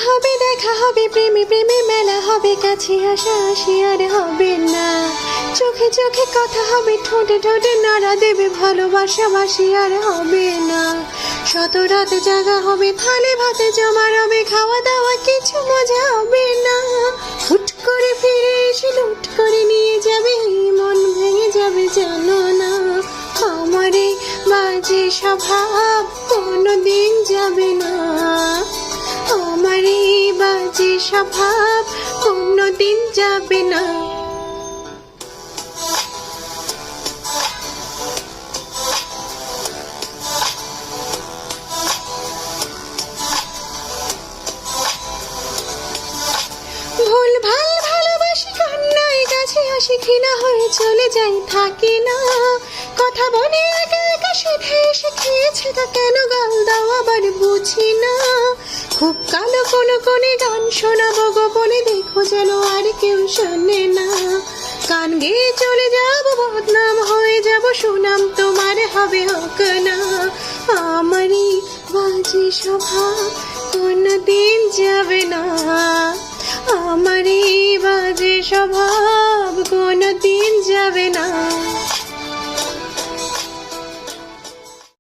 হবে দেখা হবে প্রেমে প্রেমে মেলা হবে কাছে আসা আসি আর হবে না চোখে চোখে কথা হবে ঠোঁটে ঠোঁটে নাড়া দেবে ভালোবাসা বাসি আর হবে না শত রাতে জাগা হবে থালে ভাতে জমা রবে খাওয়া দাওয়া কিছু মজা হবে না হুট করে ফিরে এসে লুট করে নিয়ে যাবে মন ভেঙে যাবে জানো না আমার এই বাজে স্বভাব কোনোদিন যাবে না আমার এই বাজে স্বভাব কোনোদিন যাবে না ভুল ভাল ভালোবাসি কান্নায় কাছে আসি ঘৃণা হয়ে চলে যাই থাকি না কথা বলে একা একা সেধে এসে খেয়েছে তা কেন গাল দাও আবার বুঝি না খুব কালো কোনো কোনে গান শোনাবো গোপনে দেখো যেন আর কেউ শোনে না গান গেয়ে চলে যাব বদনাম হয়ে যাব সুনাম তোমার হবে হোক না আমারই বাজে স্বভাব কোনোদিন যাবে না আমার এই বাজে স্বভাব কোনোদিন যাবে না।